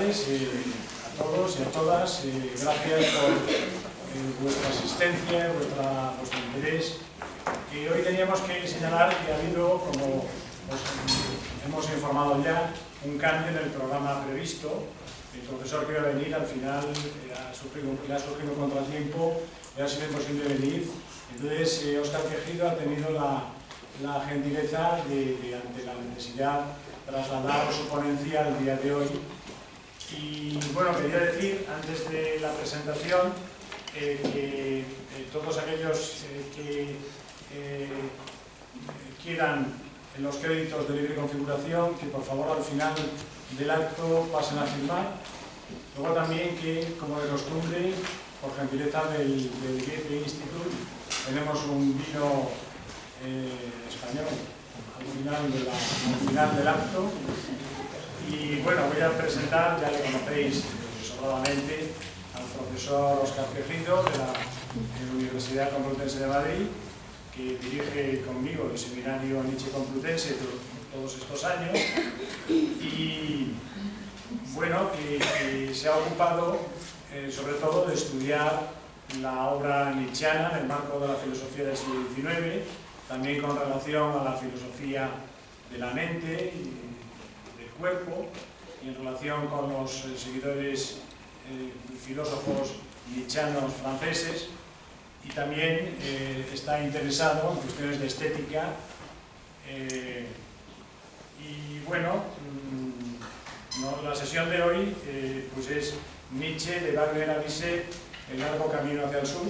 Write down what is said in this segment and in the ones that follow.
tardes a todos y a todas. Gracias por vuestra asistencia, vuestro interés. Hoy teníamos que señalar que ha habido, como os hemos informado ya, un cambio en el programa previsto. El profesor que iba a venir al final le ha surgido un contratiempo, le ha sido imposible venir. Entonces, Óscar Quejido ha tenido la gentileza de, ante la necesidad, trasladar su ponencia al día de hoy. Y bueno, quería decir, antes de la presentación, que todos aquellos que quieran en los créditos de libre configuración, que por favor al final del acto pasen a firmar. Luego también que, como de costumbre, por gentileza del Goethe Institut, tenemos un vino español al final del acto. Y bueno, voy a presentar, ya le conocéis sobradamente, al profesor Óscar Quejido de la Universidad Complutense de Madrid, que dirige conmigo el seminario Nietzsche Complutense todos estos años. Y bueno, que se ha ocupado sobre todo de estudiar la obra nietzscheana en el marco de la filosofía del siglo XIX, también con relación a la filosofía de la mente y del cuerpo, y en relación con los seguidores filósofos nietzscheanos franceses, y también está interesado en cuestiones de estética. Y bueno, la sesión de hoy pues es Nietzsche, de Wagner a Bizet, el largo camino hacia el sur,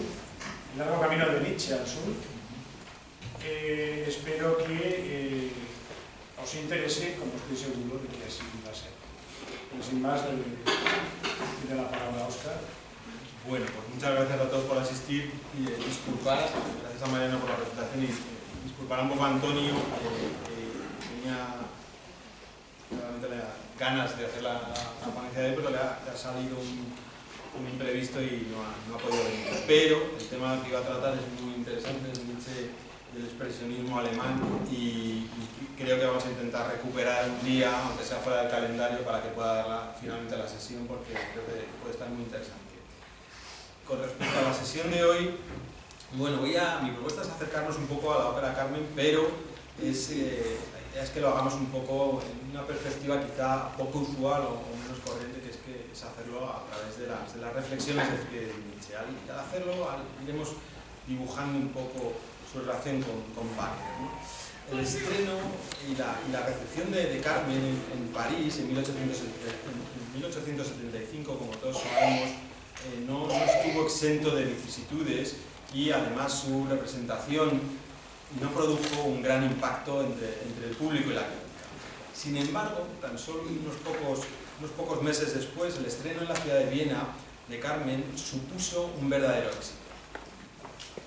el largo camino de Nietzsche al sur. Espero que os interese, como estoy seguro de que así va a ser. Pero sin más, tiene la palabra Óscar. Bueno, pues muchas gracias a todos por asistir y disculpar, gracias a Mariano por la presentación y disculpar un poco a Antonio, que tenía realmente ganas de hacer la ponencia de hoy, pero le ha salido un imprevisto y no ha podido venir. Pero el tema que iba a tratar es muy interesante, es Nietzsche del expresionismo alemán, y creo que vamos a intentar recuperar un día, aunque sea fuera del calendario, para que pueda dar finalmente la sesión, porque creo que puede estar muy interesante. Con respecto a la sesión de hoy, bueno, mi propuesta es acercarnos un poco a la ópera Carmen, pero es que lo hagamos un poco en una perspectiva quizá poco usual o menos corriente, que es hacerlo a través de las reflexiones de Nietzsche. Al hacerlo iremos dibujando un poco su relación con Wagner, ¿no? El estreno y la recepción de Carmen en París en 1875, como todos sabemos, no estuvo exento de vicisitudes, y además su representación no produjo un gran impacto entre el público y la crítica. Sin embargo, tan solo unos pocos meses después, el estreno en la ciudad de Viena de Carmen supuso un verdadero éxito.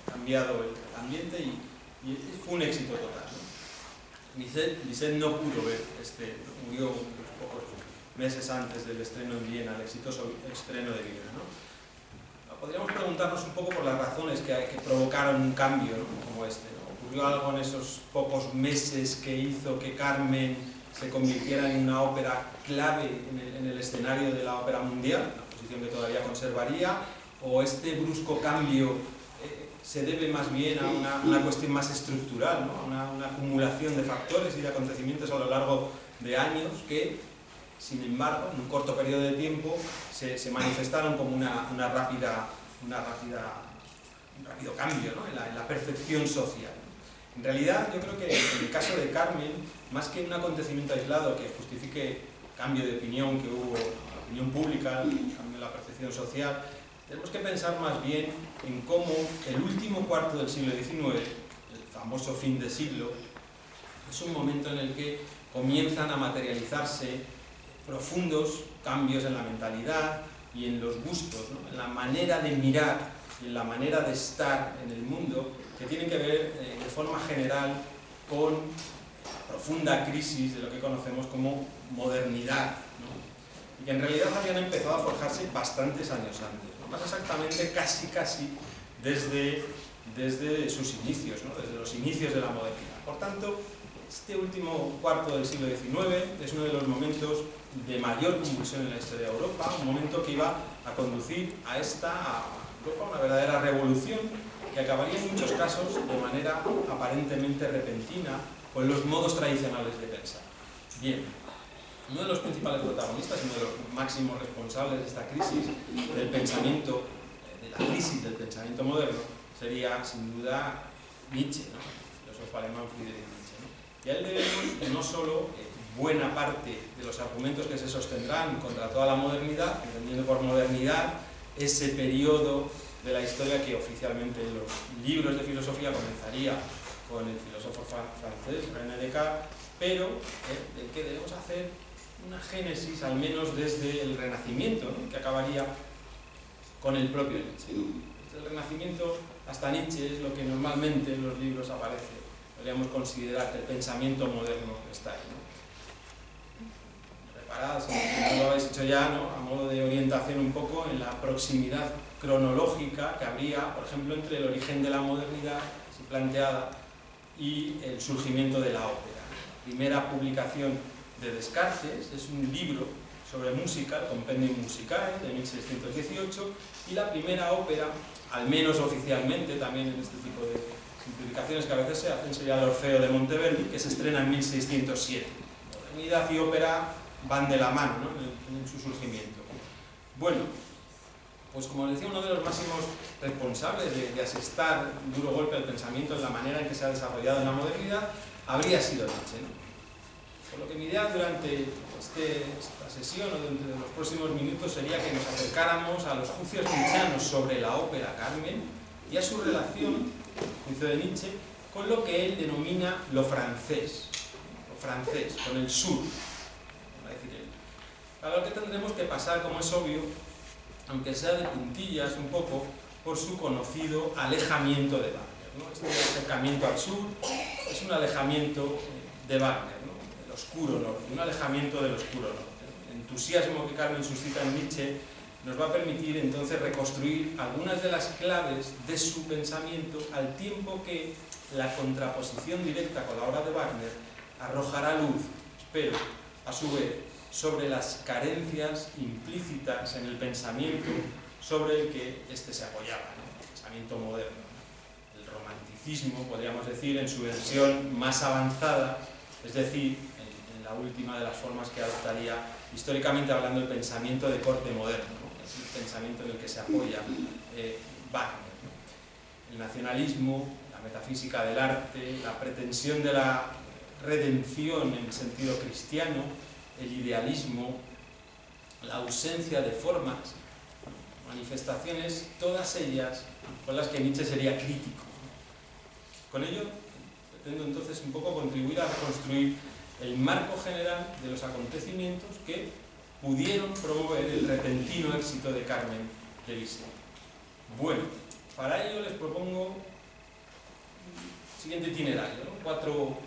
Ha cambiado el ambiente y fue un éxito total, ¿no? Bizet no pudo ver murió unos pocos meses antes del estreno en Viena, el exitoso estreno de Viena, ¿no? Podríamos preguntarnos un poco por las razones que provocaron un cambio, ¿no?, como este, ¿no? ¿Ocurrió algo en esos pocos meses que hizo que Carmen se convirtiera en una ópera clave en el escenario de la ópera mundial, una posición que todavía conservaría? ¿O este brusco cambio se debe más bien a una cuestión más estructural, ¿no?, a una acumulación de factores y de acontecimientos a lo largo de años que, sin embargo, en un corto periodo de tiempo se manifestaron como un rápido cambio, ¿no?, en la percepción social? En realidad, yo creo que en el caso de Carmen, más que un acontecimiento aislado que justifique cambio de opinión que hubo, la opinión pública, el cambio en la percepción social, tenemos que pensar más bien en cómo el último cuarto del siglo XIX, el famoso fin de siglo, es un momento en el que comienzan a materializarse profundos cambios en la mentalidad y en los gustos, ¿no?, en la manera de mirar y en la manera de estar en el mundo, que tienen que ver de forma general con profunda crisis de lo que conocemos como modernidad, ¿no?, y que en realidad habían empezado a forjarse bastantes años antes, ¿no?, más exactamente casi desde sus inicios, ¿no?, desde los inicios de la modernidad. Por tanto, Este último cuarto del siglo XIX es uno de los momentos de mayor convulsión en la historia de Europa, un momento que iba a conducir a Europa una verdadera revolución que acabaría en muchos casos de manera aparentemente repentina con los modos tradicionales de pensar. Bien, uno de los principales protagonistas, uno de los máximos responsables de esta crisis del pensamiento, de la crisis del pensamiento moderno, sería sin duda Nietzsche, ¿no? El filósofo alemán Friedrich Nietzsche, ¿no? Y a él debemos que no solo buena parte de los argumentos que se sostendrán contra toda la modernidad, entendiendo por modernidad ese periodo de la historia que oficialmente en los libros de filosofía comenzaría con el filósofo francés René Descartes, pero del que debemos hacer una génesis, al menos desde el Renacimiento, ¿no? Que acabaría con el propio Nietzsche. Desde el Renacimiento hasta Nietzsche es lo que normalmente en los libros aparece. Podríamos considerar que el pensamiento moderno está ahí, ¿no? Reparad, si no lo habéis hecho ya, ¿no? A modo de orientación un poco en la proximidad cronológica que habría, por ejemplo, entre el origen de la modernidad, así planteada, y el surgimiento de la ópera. La primera publicación de Descartes es un libro sobre música, el Compendium Musicae, de 1618, y la primera ópera, al menos oficialmente, también en este tipo de simplificaciones que a veces se hacen, sería el Orfeo de Monteverdi, que se estrena en 1607. Modernidad y ópera van de la mano, ¿no? en su surgimiento. Bueno, pues como decía, uno de los máximos responsables de asestar un duro golpe al pensamiento en la manera en que se ha desarrollado en la modernidad habría sido Nietzsche, ¿no? Por lo que mi idea durante esta sesión o durante los próximos minutos sería que nos acercáramos a los juicios nietzscheanos sobre la ópera Carmen y a su relación, el juicio de Nietzsche, con lo que él denomina lo francés, con el sur. A lo que tendremos que pasar, como es obvio, aunque sea de puntillas un poco, por su conocido alejamiento de Wagner, ¿no? Este acercamiento al sur es un alejamiento de Wagner, ¿no? Del oscuro norte, un alejamiento del oscuro norte. El entusiasmo que Carmen suscita en Nietzsche nos va a permitir entonces reconstruir algunas de las claves de su pensamiento, al tiempo que la contraposición directa con la obra de Wagner arrojará luz, espero, a su vez, sobre las carencias implícitas en el pensamiento sobre el que éste se apoyaba, ¿no? El pensamiento moderno, ¿no? El romanticismo, podríamos decir, en su versión más avanzada, es decir, en la última de las formas que adoptaría históricamente hablando el pensamiento de corte moderno, ¿no? Es el pensamiento en el que se apoya Wagner, ¿no? El nacionalismo, la metafísica del arte, la pretensión de la redención en sentido cristiano, el idealismo, la ausencia de formas, manifestaciones, todas ellas con las que Nietzsche sería crítico. Con ello, pretendo entonces un poco contribuir a reconstruir el marco general de los acontecimientos que pudieron promover el repentino éxito de Carmen de Bizet. Bueno, para ello les propongo el siguiente itinerario, ¿no? Cuatro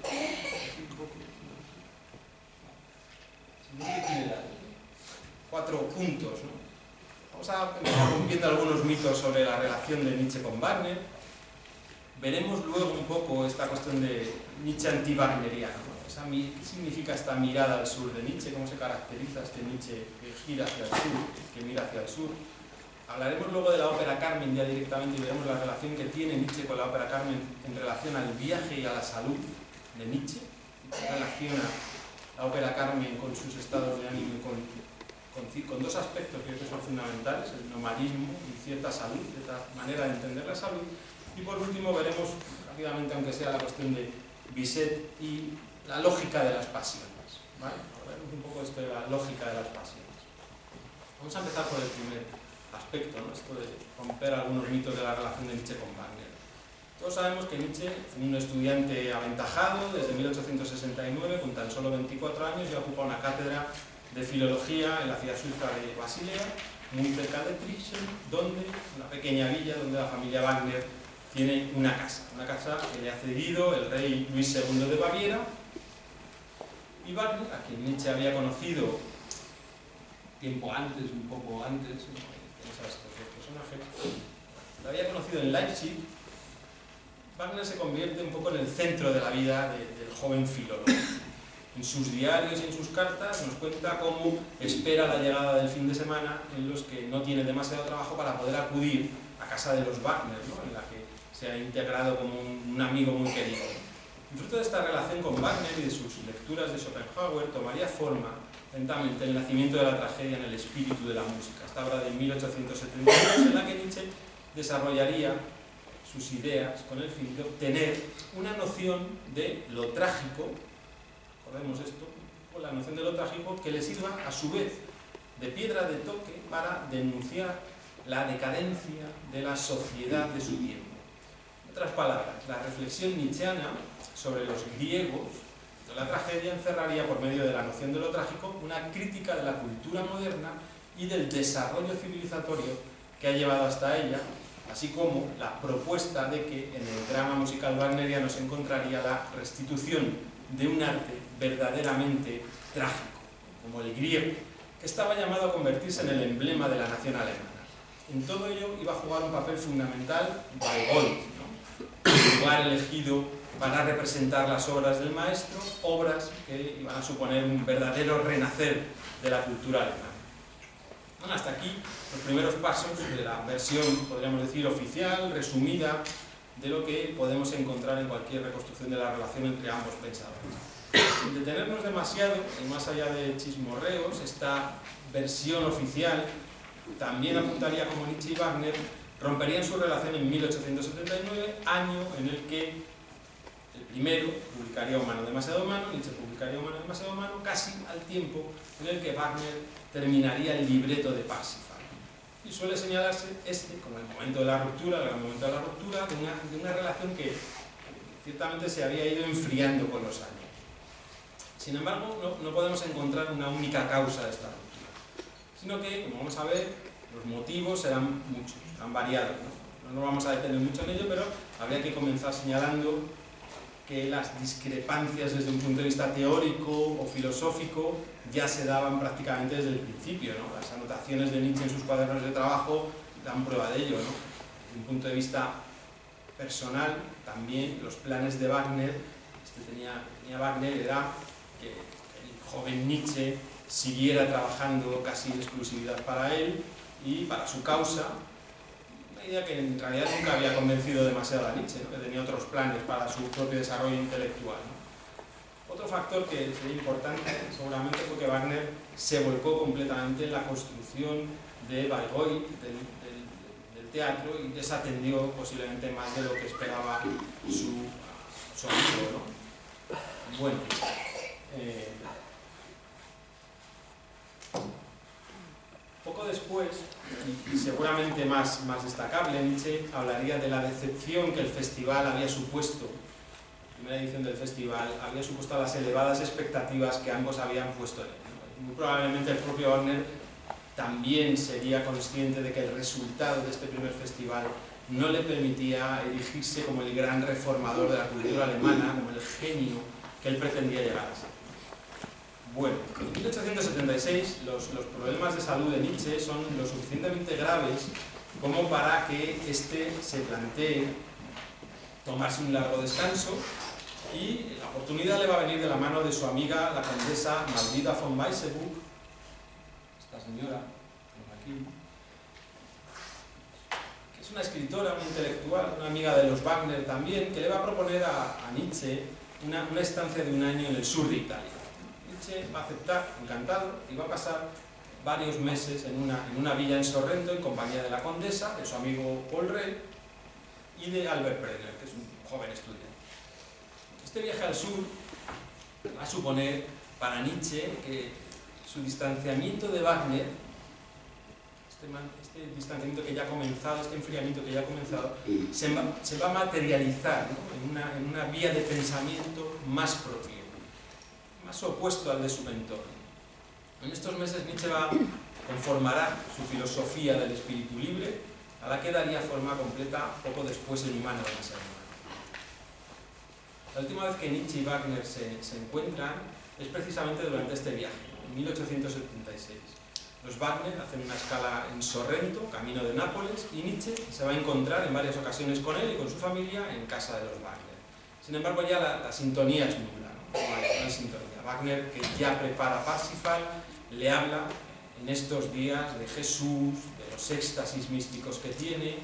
puntos, ¿no? Vamos a empezar rompiendo algunos mitos sobre la relación de Nietzsche con Wagner. Veremos luego un poco esta cuestión de Nietzsche anti-wagneriano, ¿no? ¿Qué significa esta mirada al sur de Nietzsche? ¿Cómo se caracteriza este Nietzsche que gira hacia el sur, que mira hacia el sur? Hablaremos luego de la ópera Carmen ya directamente y veremos la relación que tiene Nietzsche con la ópera Carmen en relación al viaje y a la salud de Nietzsche. ¿Qué relaciona la ópera Carmen con sus estados de ánimo y con dos aspectos que creo que son fundamentales, el nomadismo y cierta salud, cierta manera de entender la salud? Y por último veremos rápidamente, aunque sea, la cuestión de Bizet y la lógica de las pasiones, ¿vale? Hablaremos un poco de esto de la lógica de las pasiones. Vamos a empezar por el primer aspecto, ¿no? Esto de romper algunos mitos de la relación de Nietzsche con Wagner. Todos sabemos que Nietzsche fue un estudiante aventajado desde 1869, con tan solo 24 años, y ocupa una cátedra de filología en la ciudad suiza de Basilea, muy cerca de Trichen, donde, una pequeña villa donde la familia Wagner tiene una casa que le ha cedido el rey Luis II de Baviera, y Wagner, a quien Nietzsche había conocido tiempo antes, un poco antes, ¿no? Estos dos personajes, lo había conocido en Leipzig, Wagner se convierte un poco en el centro de la vida del joven filólogo. En sus diarios y en sus cartas nos cuenta cómo espera la llegada del fin de semana en los que no tiene demasiado trabajo para poder acudir a casa de los Wagner, ¿no? En la que se ha integrado como un amigo muy querido. El fruto de esta relación con Wagner y de sus lecturas de Schopenhauer tomaría forma lentamente el nacimiento de la tragedia en el espíritu de la música, esta obra de 1872 en la que Nietzsche desarrollaría sus ideas con el fin de obtener una noción de lo trágico, recordemos esto, la noción de lo trágico que le sirva a su vez de piedra de toque para denunciar la decadencia de la sociedad de su tiempo. En otras palabras, la reflexión nietzscheana sobre los griegos de la tragedia encerraría por medio de la noción de lo trágico una crítica de la cultura moderna y del desarrollo civilizatorio que ha llevado hasta ella, así como la propuesta de que en el drama musical wagneriano se encontraría la restitución de un arte verdaderamente trágico, como el griego, que estaba llamado a convertirse en el emblema de la nación alemana. En todo ello iba a jugar un papel fundamental Bayreuth, ¿no? El lugar elegido para representar las obras del maestro, obras que iban a suponer un verdadero renacer de la cultura alemana. Bueno, hasta aquí los primeros pasos de la versión, podríamos decir, oficial, resumida, de lo que podemos encontrar en cualquier reconstrucción de la relación entre ambos pensadores. Sin detenernos demasiado, y más allá de chismorreos, esta versión oficial también apuntaría como Nietzsche y Wagner romperían su relación en 1879, año en el que el primero publicaría Humano demasiado humano, Nietzsche publicaría Humano demasiado humano, casi al tiempo en el que Wagner terminaría el libreto de Parsifal. Y suele señalarse como el momento de la ruptura, el gran momento de la ruptura, de una relación que ciertamente se había ido enfriando con los años. Sin embargo, no podemos encontrar una única causa de esta ruptura, sino que, como vamos a ver, los motivos serán muchos, serán variados, ¿no? No nos vamos a detener mucho en ello, pero habría que comenzar señalando que las discrepancias desde un punto de vista teórico o filosófico ya se daban prácticamente desde el principio, ¿no? Las anotaciones de Nietzsche en sus cuadernos de trabajo dan prueba de ello, ¿no? Desde un punto de vista personal, también los planes de Wagner, tenía Wagner era que el joven Nietzsche siguiera trabajando casi en exclusividad para él y para su causa, una idea que en realidad nunca había convencido demasiado a Nietzsche, ¿no? Que tenía otros planes para su propio desarrollo intelectual, ¿no? Otro factor que sería importante seguramente fue que Wagner se volcó completamente en la construcción de Bayreuth, del teatro, y desatendió posiblemente más de lo que esperaba su amigo, ¿no? Bueno, poco después, y seguramente más destacable, Nietzsche hablaría de la decepción que el festival había supuesto, la primera edición del festival, había supuesto a las elevadas expectativas que ambos habían puesto en él, ¿no? Muy probablemente el propio Wagner también sería consciente de que el resultado de este primer festival no le permitía erigirse como el gran reformador de la cultura alemana, como el genio que él pretendía llegar a ser. Bueno, en 1876 los problemas de salud de Nietzsche son lo suficientemente graves como para que éste se plantee tomarse un largo descanso, y la oportunidad le va a venir de la mano de su amiga, la condesa Margarita von Weissenburg, esta señora, aquí, que es una escritora, una intelectual, una amiga de los Wagner también, que le va a proponer a Nietzsche una estancia de un año en el sur de Italia. Nietzsche va a aceptar, encantado, y va a pasar varios meses en una villa en Sorrento en compañía de la condesa, de su amigo Paul Rey y de Albert Brenner, que es un joven estudiante. Este viaje al sur va a suponer para Nietzsche que su distanciamiento de Wagner, este distanciamiento que ya ha comenzado, este enfriamiento que ya ha comenzado, se va a materializar, ¿no? en una vía de pensamiento más propio, más opuesto al de su mentor. En estos meses Nietzsche conformará su filosofía del espíritu libre, a la que daría forma completa poco después en Humano demasiado humano. La última vez que Nietzsche y Wagner se encuentran es precisamente durante este viaje, en 1876. Los Wagner hacen una escala en Sorrento, camino de Nápoles, y Nietzsche se va a encontrar en varias ocasiones con él y con su familia en casa de los Wagner. Sin embargo, ya la sintonía es nula, no hay sintonía. Wagner, que ya prepara Parsifal, le habla en estos días de Jesús, de los éxtasis místicos que tiene,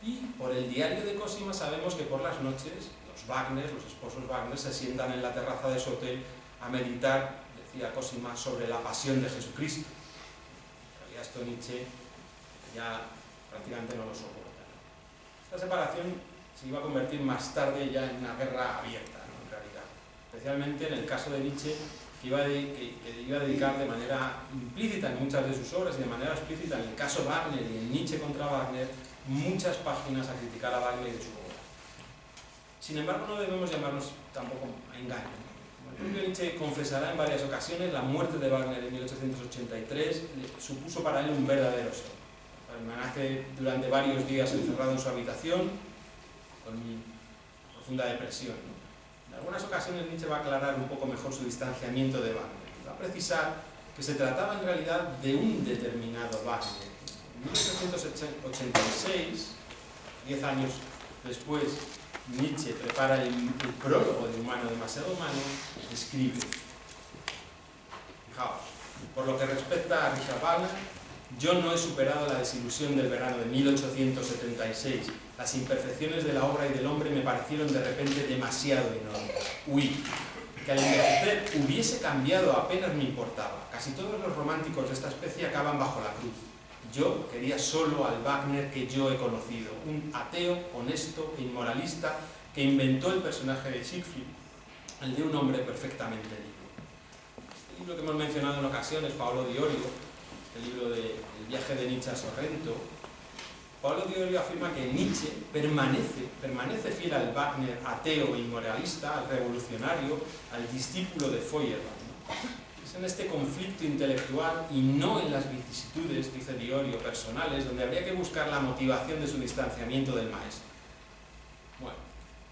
y por el diario de Cosima sabemos que por las noches los Wagner, los esposos Wagner, se sientan en la terraza de su hotel a meditar, decía Cosima, sobre la pasión de Jesucristo. Y esto Nietzsche ya prácticamente no lo soporta. Esta separación se iba a convertir más tarde ya en una guerra abierta, ¿no? En realidad. Especialmente en el caso de Nietzsche, que iba a dedicar de manera implícita en muchas de sus obras y de manera explícita en el caso Wagner y en Nietzsche contra Wagner, muchas páginas a criticar a Wagner y de su obra. Sin embargo, no debemos llamarnos tampoco a engaño. El propio Nietzsche confesará en varias ocasiones la muerte de Wagner en 1883 supuso para él un verdadero shock. Permanece durante varios días encerrado en su habitación con profunda depresión, ¿no? En algunas ocasiones Nietzsche va a aclarar un poco mejor su distanciamiento de Wagner. Va a precisar que se trataba en realidad de un determinado Wagner. En 1886, 10 años después, Nietzsche prepara el prólogo de Humano demasiado humano, escribe: fijaos, por lo que respecta a Richard Wagner, yo no he superado la desilusión del verano de 1876. Las imperfecciones de la obra y del hombre me parecieron de repente demasiado enormes. Huí. Que al envejecer hubiese cambiado apenas me importaba. Casi todos los románticos de esta especie acaban bajo la cruz. Yo quería solo al Wagner que yo he conocido, un ateo, honesto e inmoralista que inventó el personaje de Siegfried, el de un hombre perfectamente libre. Este libro que hemos mencionado en ocasiones, Paolo Di Orio, el libro del viaje de Nietzsche a Sorrento, Paolo Di Orio afirma que Nietzsche permanece fiel al Wagner ateo e inmoralista, al revolucionario, al discípulo de Feuerbach. Es en este conflicto intelectual y no en las vicisitudes, dice Di Orio, personales, donde habría que buscar la motivación de su distanciamiento del maestro. Bueno,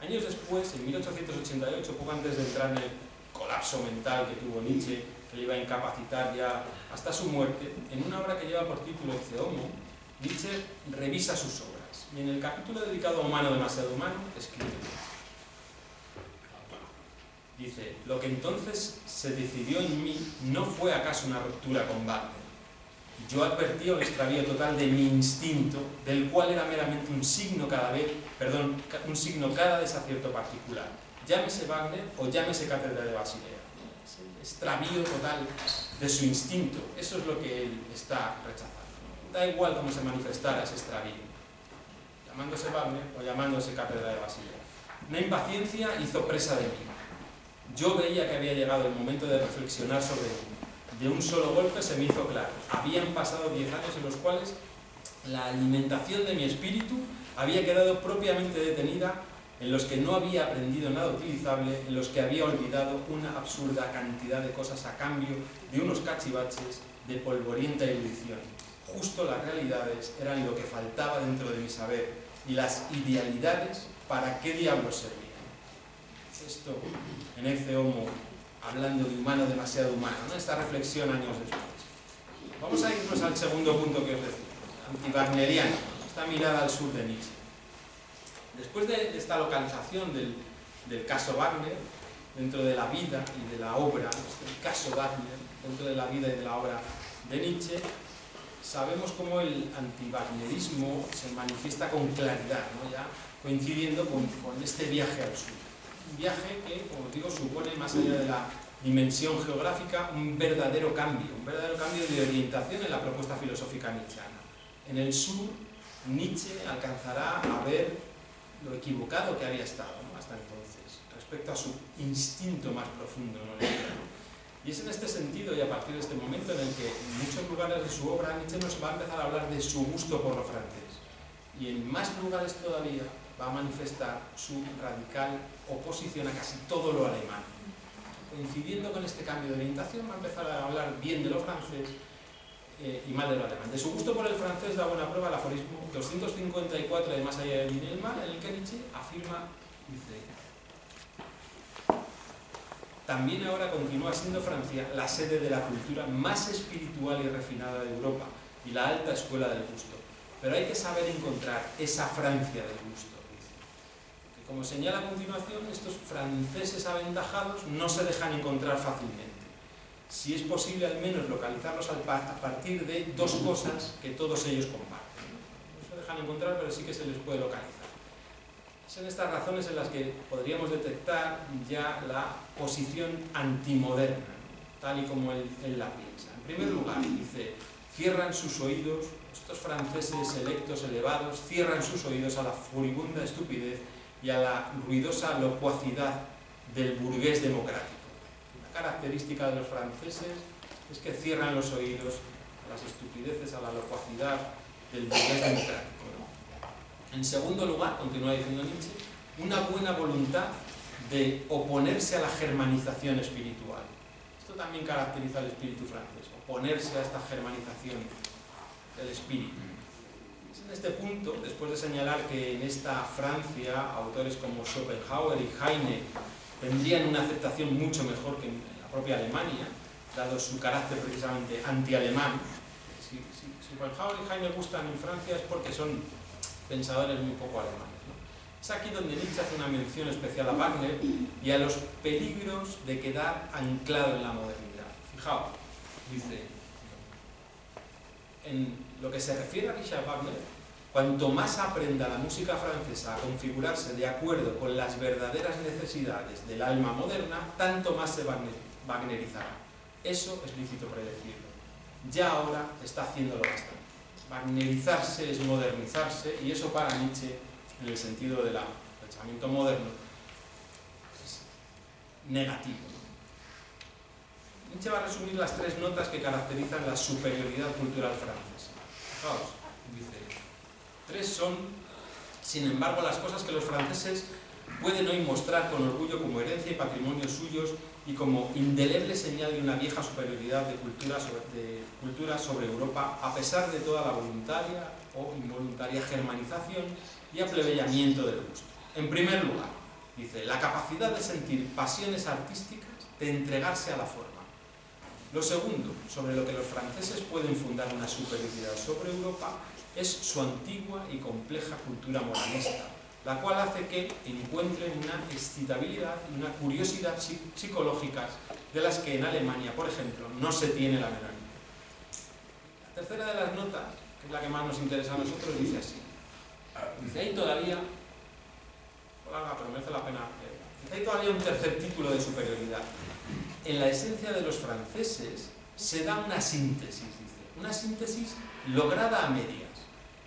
años después, en 1888, poco antes de entrar en el colapso mental que tuvo Nietzsche, que le iba a incapacitar ya hasta su muerte, en una obra que lleva por título Ecce Homo, Nietzsche revisa sus obras y en el capítulo dedicado a Humano demasiado humano escribe: dice, lo que entonces se decidió en mí no fue acaso una ruptura con Wagner. Yo advertía un extravío total de mi instinto, del cual era meramente un signo cada desacierto particular. Llámese Wagner o llámese Cátedra de Basilea. Es el extravío total de su instinto. Eso es lo que él está rechazando. Da igual cómo se manifestara ese extravío, llamándose Wagner o llamándose Cátedra de Basilea. Una impaciencia hizo presa de mí. Yo veía que había llegado el momento de reflexionar sobre él. De un solo golpe se me hizo claro. Habían pasado 10 años en los cuales la alimentación de mi espíritu había quedado propiamente detenida, en los que no había aprendido nada utilizable, en los que había olvidado una absurda cantidad de cosas a cambio de unos cachivaches de polvorienta erudición. Justo las realidades eran lo que faltaba dentro de mi saber, y las idealidades, ¿para qué diablos servían? Esto en Ecce Homo, hablando de humano demasiado humano, ¿no? Esta reflexión años después. Vamos a irnos al segundo punto que os decía, anti-wagneriano, esta mirada al sur de Nietzsche. Después de esta localización del caso Wagner, dentro de la vida y de la obra, el caso Wagner, dentro de la vida y de la obra de Nietzsche, sabemos cómo el anti-wagnerismo se manifiesta con claridad, ¿no? Ya coincidiendo con este viaje al sur. Un viaje que, como os digo, supone, más allá de la dimensión geográfica, un verdadero cambio de orientación en la propuesta filosófica nietzscheana. En el sur, Nietzsche alcanzará a ver lo equivocado que había estado, ¿no? Hasta entonces, respecto a su instinto más profundo, ¿no? Y es en este sentido y a partir de este momento en el que en muchos lugares de su obra Nietzsche nos va a empezar a hablar de su gusto por lo francés. Y en más lugares todavía va a manifestar su radical oposición a casi todo lo alemán. Coincidiendo con este cambio de orientación, va a empezar a hablar bien de lo francés y mal de lo alemán. De su gusto por el francés da buena prueba el aforismo 254 de Más allá del bien y el mal, en el que Nietzsche afirma, dice: también ahora continúa siendo Francia la sede de la cultura más espiritual y refinada de Europa y la alta escuela del gusto. Pero hay que saber encontrar esa Francia del gusto. Que, como señala a continuación, estos franceses aventajados no se dejan encontrar fácilmente. Si es posible, al menos localizarlos a partir de dos cosas que todos ellos comparten. No se dejan encontrar, pero sí que se les puede localizar. Son estas razones en las que podríamos detectar ya la posición antimoderna, tal y como él la piensa. En primer lugar, dice, cierran sus oídos, estos franceses electos, elevados, cierran sus oídos a la furibunda estupidez y a la ruidosa locuacidad del burgués democrático. Una característica de los franceses es que cierran los oídos a las estupideces, a la locuacidad del burgués democrático, ¿no? En segundo lugar, continúa diciendo Nietzsche, una buena voluntad de oponerse a la germanización espiritual. Esto también caracteriza al espíritu francés, oponerse a esta germanización del espíritu. Es en este punto, después de señalar que en esta Francia autores como Schopenhauer y Heine tendrían una aceptación mucho mejor que en la propia Alemania, dado su carácter precisamente anti-alemán. Si Schopenhauer y Heine gustan en Francia es porque son pensadores muy poco alemanes, ¿no? Es aquí donde Nietzsche hace una mención especial a Wagner y a los peligros de quedar anclado en la modernidad. Fijaos, dice, en lo que se refiere a Richard Wagner, cuanto más aprenda la música francesa a configurarse de acuerdo con las verdaderas necesidades del alma moderna, tanto más se wagnerizará. Eso es lícito predecirlo. Ya ahora está haciéndolo bastante. Wagnerizarse es modernizarse, y eso para Nietzsche, en el sentido del pensamiento moderno, es negativo. Nietzsche va a resumir las tres notas que caracterizan la superioridad cultural francesa. Fijaos, dice, tres son, sin embargo, las cosas que los franceses pueden hoy mostrar con orgullo como herencia y patrimonio suyos y como indeleble señal de una vieja superioridad de cultura sobre Europa, a pesar de toda la voluntaria o involuntaria germanización y aplebeyamiento del gusto. En primer lugar, dice, la capacidad de sentir pasiones artísticas, de entregarse a la forma. Lo segundo, sobre lo que los franceses pueden fundar una superioridad sobre Europa, es su antigua y compleja cultura moralista, la cual hace que encuentren una excitabilidad y una curiosidad psicológicas de las que en Alemania, por ejemplo, no se tiene la menor idea. La tercera de las notas, que es la que más nos interesa a nosotros, dice así. Dice, hay todavía, pero merece la pena, dice, hay todavía un tercer título de superioridad. En la esencia de los franceses se da una síntesis, dice, una síntesis lograda a medias,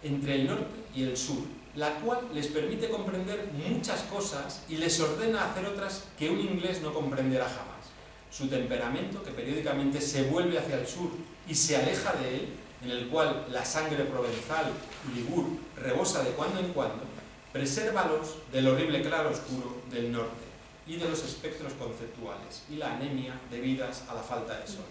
entre el norte y el sur, la cual les permite comprender muchas cosas y les ordena hacer otras que un inglés no comprenderá jamás. Su temperamento, que periódicamente se vuelve hacia el sur y se aleja de él, en el cual la sangre provenzal y ligur rebosa de cuando en cuando, presérvalos del horrible claroscuro del norte y de los espectros conceptuales y la anemia debidas a la falta de sol.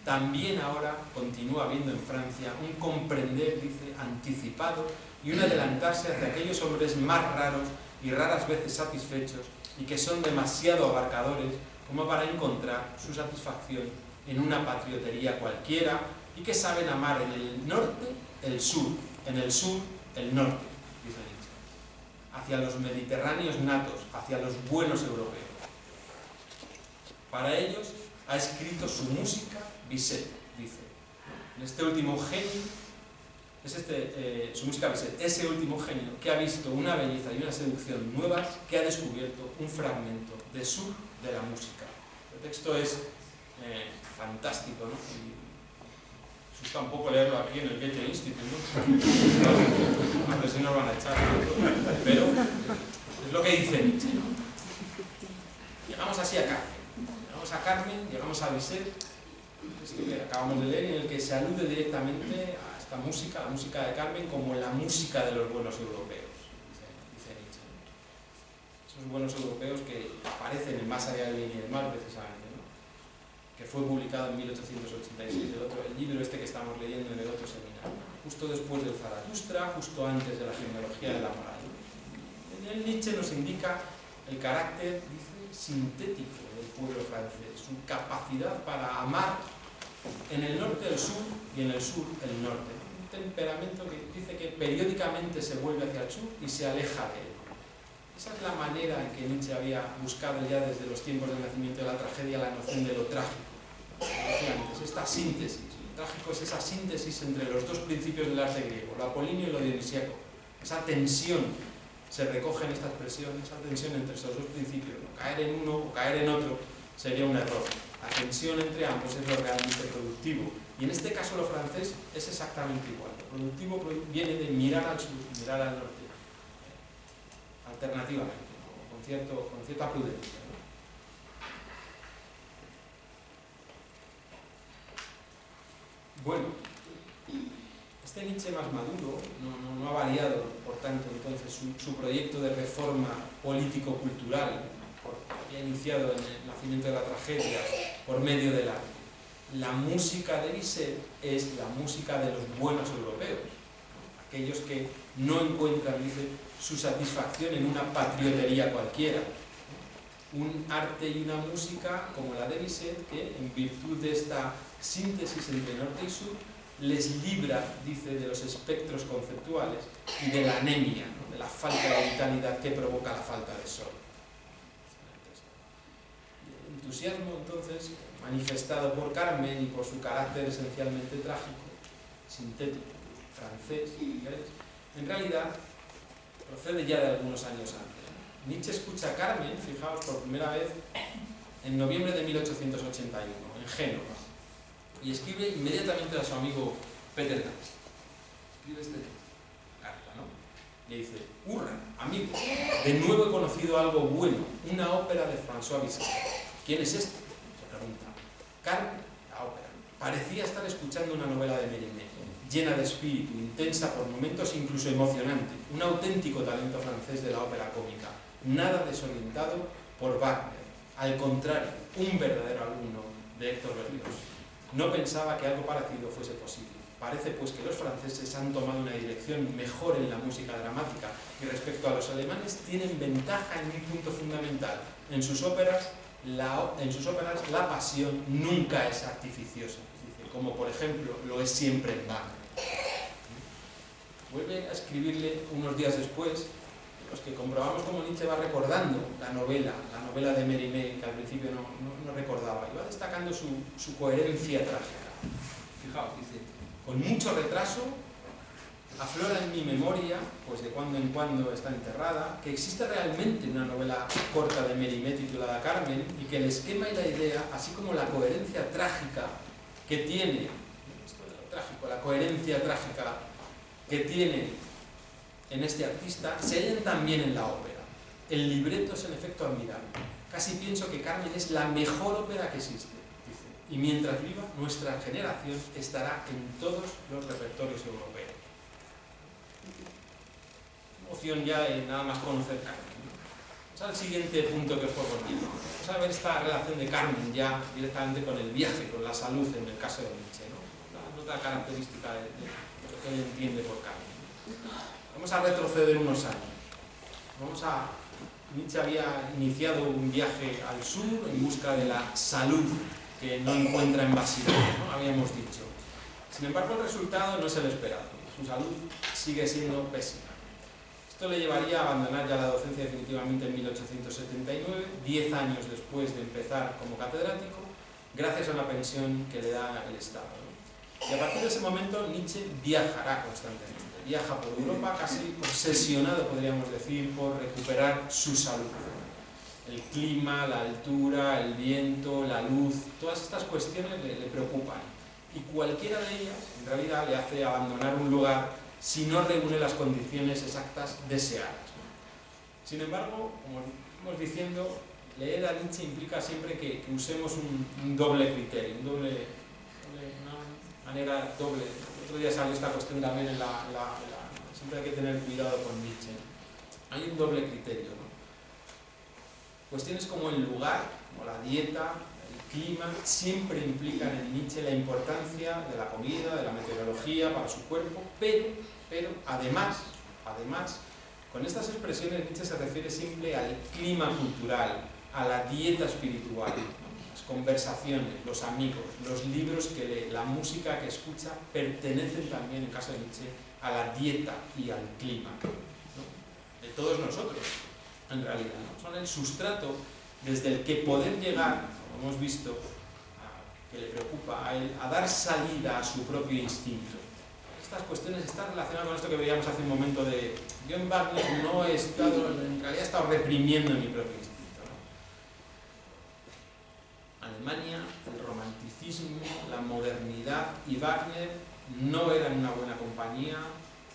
También ahora continúa habiendo en Francia un comprender, dice, anticipado y un adelantarse hacia aquellos hombres más raros y raras veces satisfechos y que son demasiado abarcadores como para encontrar su satisfacción en una patriotería cualquiera y que saben amar en el norte el sur, en el sur el norte, dice Nietzsche, hacia los mediterráneos natos, hacia los buenos europeos. Para ellos ha escrito su música Bizet, dice. En este último genio, su música Bizet, ese último genio que ha visto una belleza y una seducción nuevas, que ha descubierto un fragmento de sur de la música. El texto es fantástico, ¿no? Y asusta un poco leerlo aquí en el Goethe Institute, ¿no? A ver si nos van a echar, ¿no? Pero es lo que dice Nietzsche, ¿no? Llegamos así a Carmen. Llegamos a Carmen, llegamos a Bizet, esto que acabamos de leer, en el que se alude directamente a esta música, la música de Carmen, como la música de los buenos europeos, dice Nietzsche. Esos buenos europeos que aparecen en Más allá del bien y del mal, precisamente, ¿no? Que fue publicado en 1886, el libro este que estamos leyendo en el otro seminario, justo después del Zaratustra, justo antes de la genealogía de la moral. Nietzsche nos indica el carácter, dice, sintético del pueblo francés, su capacidad para amar en el norte el sur y en el sur el norte. Un temperamento que dice que periódicamente se vuelve hacia el sur y se aleja de él. Esa es la manera en que Nietzsche había buscado ya desde los tiempos del nacimiento de la tragedia la noción de lo trágico. Como decía antes, esta síntesis. Lo trágico es esa síntesis entre los dos principios del arte griego, lo apolíneo y lo dionisíaco. Esa tensión se recoge en esta expresión, esa tensión entre esos dos principios. ¿No? Caer en uno o caer en otro sería un error. La tensión entre ambos es lo realmente productivo. Y en este caso lo francés es exactamente igual. Lo productivo viene de mirar al sur, mirar al norte. Alternativamente, ¿no? con cierta prudencia, ¿no? Bueno, este Nietzsche más maduro no ha variado, por tanto, entonces su proyecto de reforma político-cultural, que había iniciado en el nacimiento de la tragedia por medio del arte. La música de Bizet es la música de los buenos europeos, aquellos que no encuentran, dice, su satisfacción en una patriotería cualquiera. Un arte y una música como la de Bizet que, en virtud de esta síntesis entre norte y sur, les libra, dice, de los espectros conceptuales y de la anemia, ¿no? De la falta de vitalidad que provoca la falta de sol. El entusiasmo, entonces, manifestado por Carmen y por su carácter esencialmente trágico, sintético, francés, inglés, en realidad procede ya de algunos años antes. Nietzsche escucha a Carmen, fijaos, por primera vez en noviembre de 1881, en Génova, y escribe inmediatamente a su amigo Peter Gans. Escribe este carta, ¿no? Le dice: hurra, amigo, de nuevo he conocido algo bueno, una ópera de François Bizet. ¿Quién es este?, se pregunta. Carmen, la ópera, parecía estar escuchando una novela de Mérimée, llena de espíritu, intensa por momentos incluso emocionante, un auténtico talento francés de la ópera cómica, nada desorientado por Wagner, al contrario, un verdadero alumno de Héctor Berlioz. No pensaba que algo parecido fuese posible. Parece pues que los franceses han tomado una dirección mejor en la música dramática y respecto a los alemanes tienen ventaja en un punto fundamental. En sus óperas la pasión nunca es artificiosa, como por ejemplo lo es siempre en Wagner. Vuelve a escribirle unos días después, los que comprobamos como Nietzsche va recordando la novela de Mérimée, que al principio no recordaba, y va destacando su coherencia trágica. Fijaos, dice: con mucho retraso aflora en mi memoria, pues de cuando en cuando está enterrada, que existe realmente una novela corta de Mérimée titulada Carmen, y que el esquema y la idea, así como la coherencia trágica que tiene, esto de lo trágico, la coherencia trágica que tiene en este artista, se hallan también en la ópera. El libreto es en efecto admirable. Casi pienso que Carmen es la mejor ópera que existe, dice, y mientras viva, nuestra generación estará en todos los repertorios europeos. Emoción ya de nada más conocer Carmen. Vamos al siguiente punto que os proponía. Vamos a ver esta relación de Carmen ya directamente con el viaje, con la salud en el caso de Nietzsche, ¿no? La nota característica de lo que él entiende por Carmen. Vamos a retroceder unos años. Nietzsche había iniciado un viaje al sur en busca de la salud que no encuentra en Basilea, ¿no? Habíamos dicho. Sin embargo, el resultado no es el esperado. Su salud sigue siendo pésima. Esto le llevaría a abandonar ya la docencia definitivamente en 1879, 10 años después de empezar como catedrático, gracias a una pensión que le da el Estado, ¿no? Y a partir de ese momento Nietzsche viajará constantemente. Viaja por Europa casi obsesionado, podríamos decir, por recuperar su salud. El clima, la altura, el viento, la luz, todas estas cuestiones le preocupan. Y cualquiera de ellas, en realidad, le hace abandonar un lugar si no reúne las condiciones exactas deseadas, ¿no? Sin embargo, como estamos diciendo, leer a Nietzsche implica siempre que usemos un doble criterio, una manera doble. El otro día salió esta cuestión también en siempre hay que tener cuidado con Nietzsche. Hay un doble criterio, ¿no? Cuestiones como el lugar, como la dieta, el clima, siempre implican en Nietzsche la importancia de la comida, de la meteorología para su cuerpo, pero además, Con estas expresiones Nietzsche se refiere siempre al clima cultural, a la dieta espiritual, las conversaciones, los amigos, los libros que lee, la música que escucha, pertenecen también, en caso de Nietzsche, a la dieta y al clima, ¿no?, de todos nosotros, en realidad, ¿no? Son el sustrato desde el que poder llegar, como hemos visto, que le preocupa a él, a dar salida a su propio instinto. Estas cuestiones están relacionadas con esto que veíamos hace un momento de yo en Wagner no he estado, en realidad he estado reprimiendo mi propio instinto, ¿no? Alemania, el romanticismo, la modernidad y Wagner no eran una buena compañía,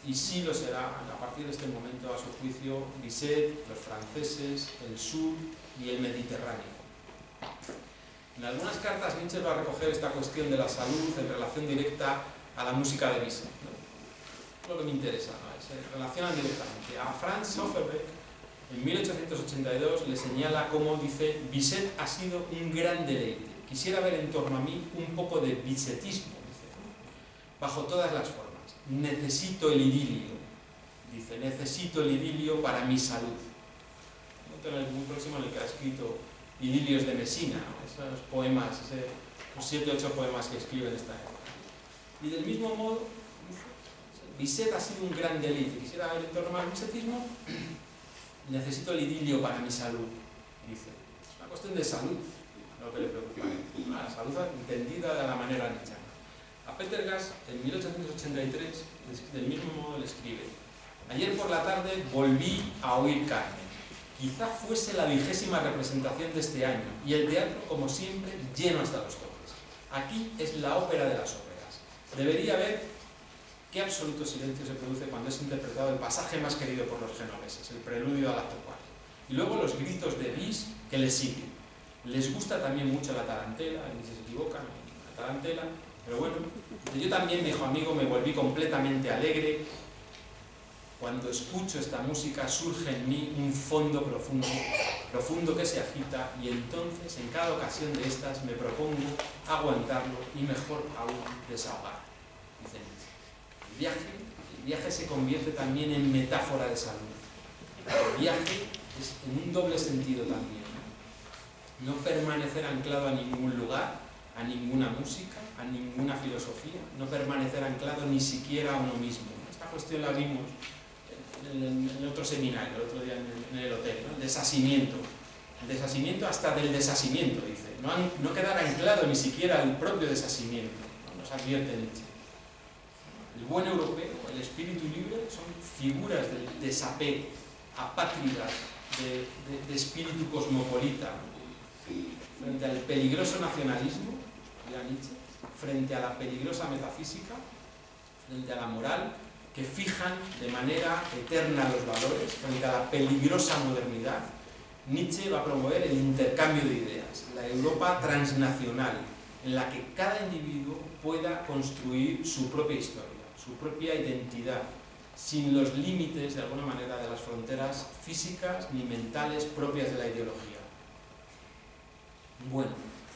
y sí lo será a partir de este momento, a su juicio, Bizet, los franceses, el sur y el Mediterráneo. En algunas cartas Nietzsche va a recoger esta cuestión de la salud en relación directa a la música de Bizet, ¿no? Es lo que me interesa, ¿no? Se relacionan directamente. A Franz Schöfferbeck, en 1882, le señala cómo dice: Bizet ha sido un gran deleite. Quisiera ver en torno a mí un poco de bizetismo, dice, bajo todas las formas. Necesito el idilio, dice, necesito el idilio para mi salud. En el próximo en el que ha escrito Idilios de Messina, ¿no? Esos poemas, los 7 o 8 poemas que escribe en esta época. Y del mismo modo, Bizet ha sido un gran deleite. Quisiera ver en torno al bizetismo, necesito el idilio para mi salud, dice. Es una cuestión de salud lo que le preocupa, la salud entendida de la manera nichana. A Peter Gass, en 1883, del mismo modo le escribe: ayer por la tarde volví a oír Carmen. Quizá fuese la 20ª representación de este año, y el teatro, como siempre, lleno hasta los topes. Aquí es la ópera de las óperas. Debería ver qué absoluto silencio se produce cuando es interpretado el pasaje más querido por los genoveses, el preludio al acto cuarto. Y luego los gritos de bis que le siguen. Les gusta también mucho la tarantela, y si se equivocan, la tarantela, pero bueno, yo también, viejo amigo, me volví completamente alegre. Cuando escucho esta música surge en mí un fondo profundo, profundo que se agita, y entonces en cada ocasión de estas me propongo aguantarlo y mejor aún desahogar. Dice Nietzsche. El viaje se convierte también en metáfora de salud. El viaje es en un doble sentido también, ¿no? No permanecer anclado a ningún lugar, a ninguna música, a ninguna filosofía, no permanecer anclado ni siquiera a uno mismo. Esta cuestión la vimos en el otro seminario, el otro día en el hotel, ¿no? El desasimiento. El desasimiento hasta del desasimiento, dice. No quedar anclado ni siquiera al propio desasimiento, ¿no? Nos advierte Nietzsche. El buen europeo, el espíritu libre, son figuras del desapego, apátridas, de espíritu cosmopolita, frente al peligroso nacionalismo, dirá Nietzsche, frente a la peligrosa metafísica, frente a la moral, que fijan de manera eterna los valores, frente a la peligrosa modernidad. Nietzsche va a promover el intercambio de ideas, la Europa transnacional, en la que cada individuo pueda construir su propia historia, su propia identidad, sin los límites, de alguna manera, de las fronteras físicas ni mentales propias de la ideología. Bueno,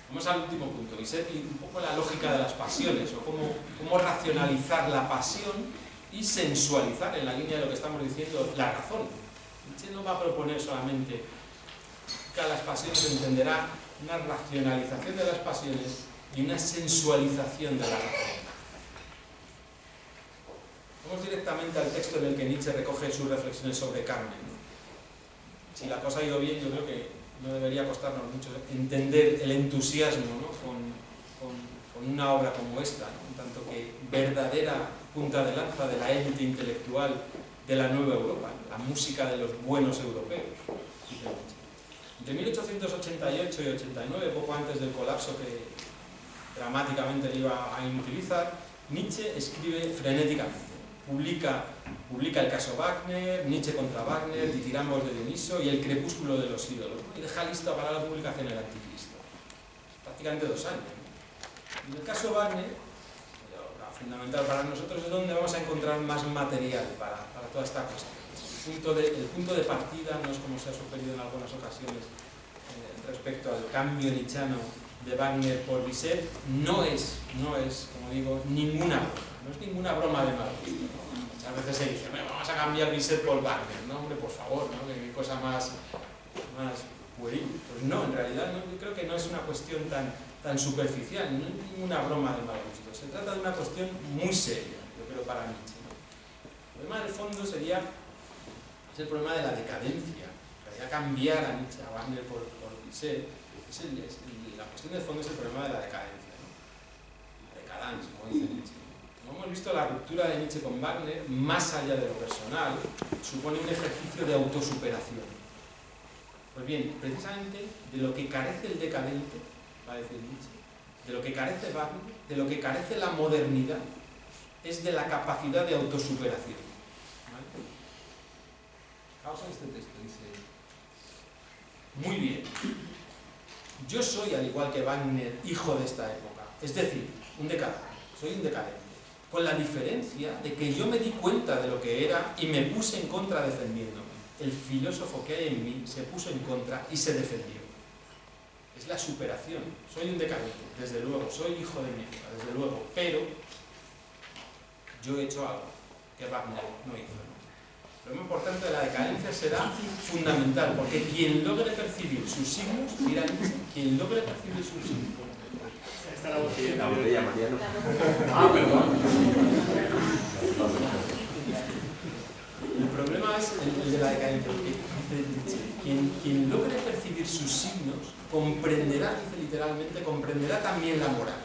vamos al último punto, Bizet, y un poco la lógica de las pasiones, o cómo racionalizar la pasión y sensualizar, en la línea de lo que estamos diciendo, la razón. Nietzsche no va a proponer solamente que a las pasiones se entenderá una racionalización de las pasiones y una sensualización de la razón. Vamos directamente al texto en el que Nietzsche recoge sus reflexiones sobre Carmen. Si la cosa ha ido bien, yo creo que no debería costarnos mucho entender el entusiasmo, ¿no? con una obra como esta, ¿no? En tanto que verdadera punta de lanza de la élite intelectual de la nueva Europa, la música de los buenos europeos. Entre 1888 y 89, poco antes del colapso que dramáticamente le iba a inutilizar, Nietzsche escribe frenéticamente. Publica el caso Wagner, Nietzsche contra Wagner, Ditirambos de Dioniso y El crepúsculo de los ídolos, y deja lista para la publicación El Anticristo. Prácticamente 2 años, ¿no? En el caso Wagner, fundamental para nosotros, es donde vamos a encontrar más material para toda esta cosa. El punto de partida no es como se ha sugerido en algunas ocasiones respecto al cambio nietzscheano de Wagner por Bizet no es, como digo, ninguna broma. No es ninguna broma de mal gusto, ¿no? Muchas veces se dice, bueno, vamos a cambiar Bizet por Wagner. No, hombre, por favor, ¿no? Qué cosa más pueril. Pues no, en realidad no, yo creo que no es una cuestión tan superficial, no es ninguna broma de mal gusto. Se trata de una cuestión muy seria, yo creo, para Nietzsche, ¿no? El problema del fondo es el problema de la decadencia. En realidad, cambiar a Nietzsche, a Wagner por Bizet, la cuestión de fondo es el problema de la decadencia, ¿no? La decadencia, como dice Nietzsche. Como hemos visto, la ruptura de Nietzsche con Wagner, más allá de lo personal, supone un ejercicio de autosuperación. Pues bien, precisamente de lo que carece el decadente, va a decir Nietzsche, de lo que carece Wagner, de lo que carece la modernidad, es de la capacidad de autosuperación. ¿Vale? Fijaos en este texto, dice: muy bien, yo soy, al igual que Wagner, hijo de esta época, es decir, un decadente, soy un decadente, con la diferencia de que yo me di cuenta de lo que era y me puse en contra defendiéndome. El filósofo que hay en mí se puso en contra y se defendió. Es la superación. Soy un decadente, desde luego, soy hijo de mi época, desde luego, pero yo he hecho algo que Wagner no hizo, ¿no? Lo más importante de la decadencia será fundamental, porque quien logre percibir sus signos, mira Nietzsche, quien logre percibir sus signos. Está la botella, Mariano. Ah, perdón. El problema es el de la decadencia, porque dice Nietzsche, quien logre percibir sus signos comprenderá, dice literalmente, comprenderá también la moral.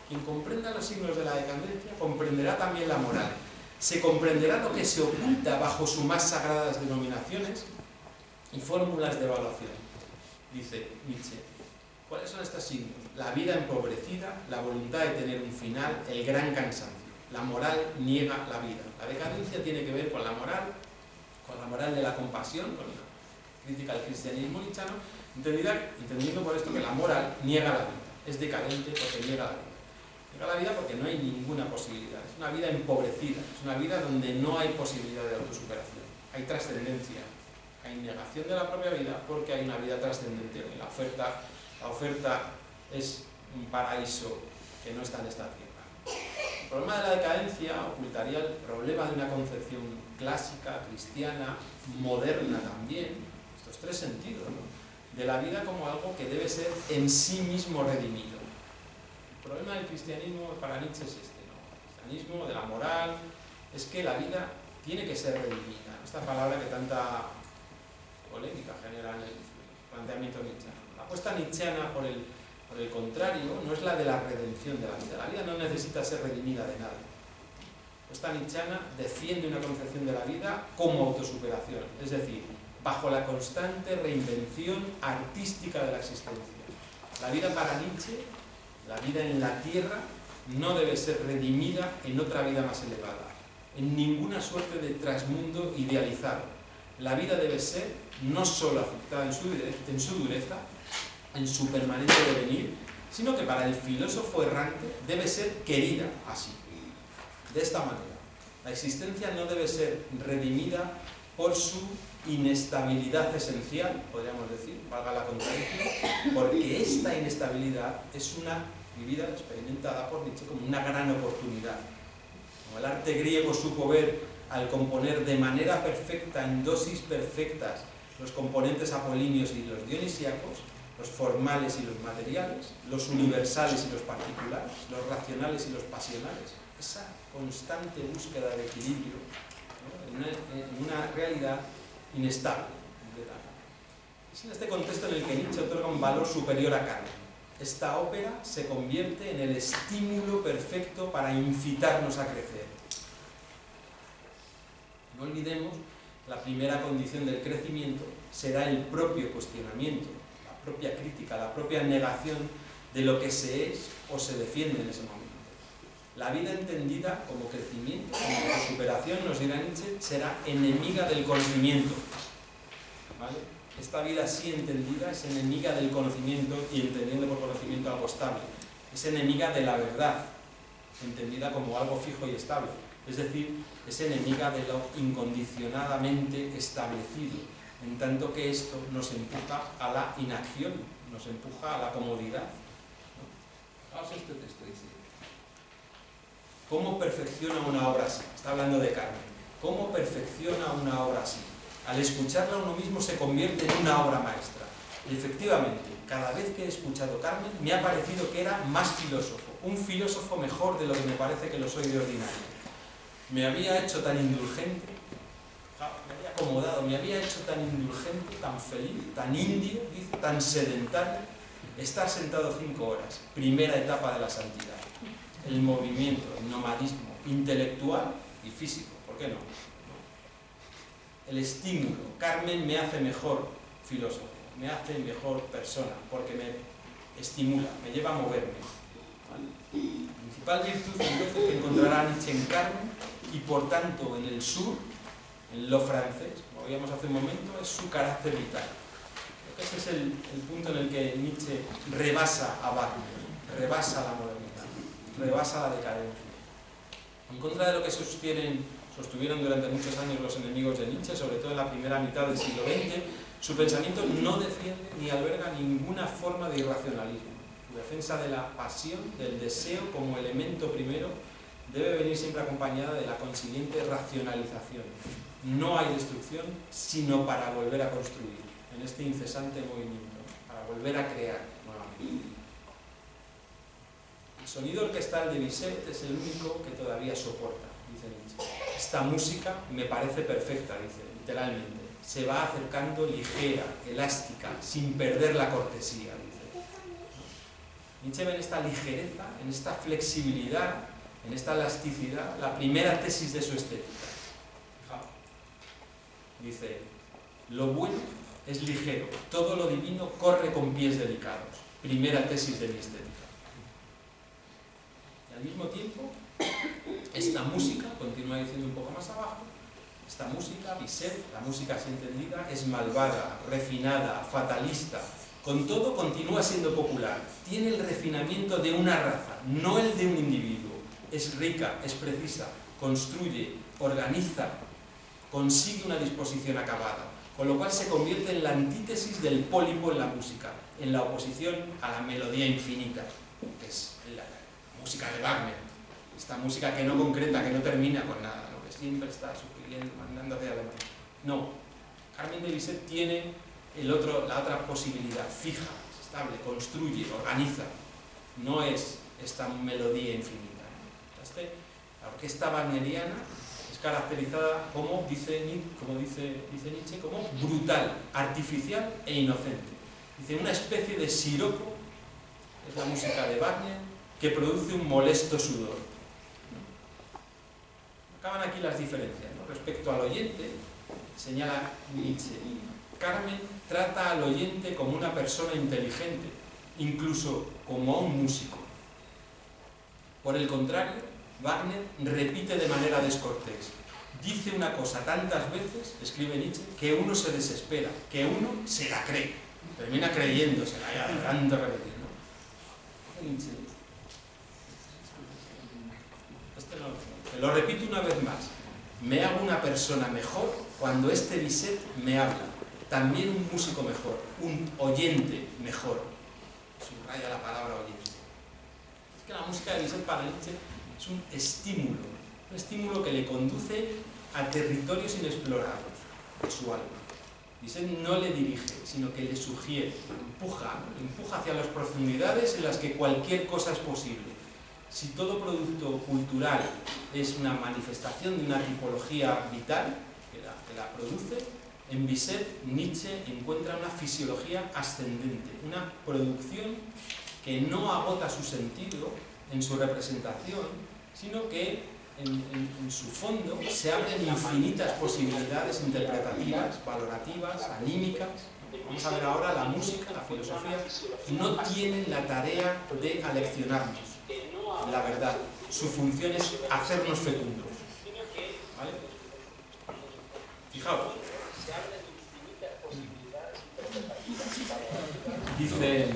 Quien comprenda los signos de la decadencia comprenderá también la moral. Se comprenderá lo que se oculta bajo sus más sagradas denominaciones y fórmulas de evaluación. Dice Nietzsche, ¿cuáles son estos signos? La vida empobrecida, la voluntad de tener un final, el gran cansancio. La moral niega la vida. La decadencia tiene que ver con la moral de la compasión, con la crítica al cristianismo nietzscheano, entendiendo por esto que la moral niega la vida. Es decadente porque niega la vida. Niega la vida porque no hay ninguna posibilidad. Es una vida empobrecida, es una vida donde no hay posibilidad de autosuperación. Hay trascendencia, hay negación de la propia vida porque hay una vida trascendente. La oferta es un paraíso que no está en esta tierra. El problema de la decadencia ocultaría el problema de una concepción clásica, cristiana, moderna también, estos tres sentidos, ¿no? De la vida como algo que debe ser en sí mismo redimido. El problema del cristianismo para Nietzsche es este, ¿no? El cristianismo, de la moral, es que la vida tiene que ser redimida. Esta palabra que tanta polémica genera en el planteamiento nietzscheano. La apuesta nietzscheana, por el contrario, no es la de la redención de la vida. La vida no necesita ser redimida de nada. La apuesta nietzscheana defiende una concepción de la vida como autosuperación, es decir, bajo la constante reinvención artística de la existencia. La vida para Nietzsche, la vida en la tierra, no debe ser redimida en otra vida más elevada, en ninguna suerte de trasmundo idealizado. La vida debe ser no solo aceptada en su dureza, en su permanente devenir, sino que para el filósofo errante debe ser querida así, de esta manera. La existencia no debe ser redimida por su inestabilidad esencial, podríamos decir, valga la contradicción, porque esta inestabilidad es una vivida, experimentada por Nietzsche como una gran oportunidad. Como el arte griego supo ver al componer de manera perfecta, en dosis perfectas, los componentes apolíneos y los dionisíacos, los formales y los materiales, los universales y los particulares, los racionales y los pasionales. Esa constante búsqueda de equilibrio, ¿no? en una realidad inestable. Es en este contexto en el que Nietzsche otorga un valor superior a Kant. Esta ópera se convierte en el estímulo perfecto para incitarnos a crecer. No olvidemos, la primera condición del crecimiento será el propio cuestionamiento, la propia crítica, la propia negación de lo que se es o se defiende en ese momento. La vida entendida como crecimiento, como superación, nos dirá Nietzsche, será enemiga del conocimiento. ¿Vale? Esta vida así entendida es enemiga del conocimiento y entendiendo por conocimiento algo estable. Es enemiga de la verdad, entendida como algo fijo y estable. Es decir, es enemiga de lo incondicionadamente establecido, en tanto que esto nos empuja a la inacción, nos empuja a la comodidad. Fijaos este texto, dice: ¿cómo perfecciona una obra así? Está hablando de Carmen. ¿Cómo perfecciona una obra así? Al escucharla uno mismo se convierte en una obra maestra. Y efectivamente, cada vez que he escuchado Carmen, me ha parecido que era más filósofo, un filósofo mejor de lo que me parece que lo soy de ordinario. Me había hecho tan indulgente, me había acomodado, me había hecho tan indulgente, tan feliz, tan indio, dice, tan sedentario, estar sentado 5 horas, primera etapa de la santidad. El movimiento, el nomadismo intelectual y físico, ¿por qué no? El estímulo. Carmen me hace mejor filósofo, me hace mejor persona, porque me estimula, me lleva a moverme. La principal virtud entonces que encontrará Nietzsche en Carmen, y por tanto en el sur, en lo francés, como veíamos hace un momento, es su carácter vital. Creo que ese es el punto en el que Nietzsche rebasa a Wagner, rebasa la modernidad, rebasa la decadencia. En contra de lo que sostuvieron durante muchos años los enemigos de Nietzsche, sobre todo en la primera mitad del siglo XX, su pensamiento no defiende ni alberga ninguna forma de irracionalismo. Su defensa de la pasión, del deseo como elemento primero, debe venir siempre acompañada de la consiguiente racionalización. No hay destrucción, sino para volver a construir, en este incesante movimiento, para volver a crear nuevamente. El sonido orquestal de Bizet es el único que todavía soporta, dice Nietzsche. Esta música me parece perfecta, dice, literalmente. Se va acercando ligera, elástica, sin perder la cortesía, dice. Nietzsche ve en esta ligereza, en esta flexibilidad, en esta elasticidad, la primera tesis de su estética. Fijaos. Dice: lo bueno es ligero, todo lo divino corre con pies delicados. Primera tesis de mi estética. Y al mismo tiempo, esta música, continúa diciendo un poco más abajo, esta música, Bizet, la música así entendida, es malvada, refinada, fatalista. Con todo, continúa siendo popular. Tiene el refinamiento de una raza, no el de un individuo. Es rica, es precisa, construye, organiza, consigue una disposición acabada, con lo cual se convierte en la antítesis del pólipo en la música, en la oposición a la melodía infinita, que es la música de Wagner, esta música que no concreta, que no termina con nada, ¿no? Que siempre está supiriendo, mandando hacia adelante. No, Carmen de Bizet tiene la otra posibilidad, fija, estable, construye, organiza, no es esta melodía infinita. La orquesta wagneriana es caracterizada como dice Nietzsche, como brutal, artificial e inocente. Dice, una especie de siroco, es la música de Wagner, que produce un molesto sudor. Acaban aquí las diferencias, ¿no? Respecto al oyente, señala Nietzsche, Carmen trata al oyente como una persona inteligente, incluso como a un músico. Por el contrario, Wagner repite de manera descortés. Dice una cosa tantas veces, escribe Nietzsche, que uno se desespera, que uno se la cree. Termina creyéndosela, ya, tanto repetir, ¿no? Nietzsche. Lo repito una vez más. Me hago una persona mejor cuando este Bizet me habla. También un músico mejor, un oyente mejor. Subraya la palabra oyente. Es que la música de Bizet para Nietzsche es un estímulo que le conduce a territorios inexplorados de su alma. Bizet no le dirige, sino que le sugiere, le empuja hacia las profundidades en las que cualquier cosa es posible. Si todo producto cultural es una manifestación de una tipología vital que la produce, en Bizet Nietzsche encuentra una fisiología ascendente, una producción que no agota su sentido en su representación, sino que en su fondo se abren infinitas posibilidades interpretativas, valorativas, anímicas. Vamos a ver ahora la música, la filosofía, no tienen la tarea de aleccionarnos la verdad. Su función es hacernos fecundos. ¿Vale? Fijaos. Dice...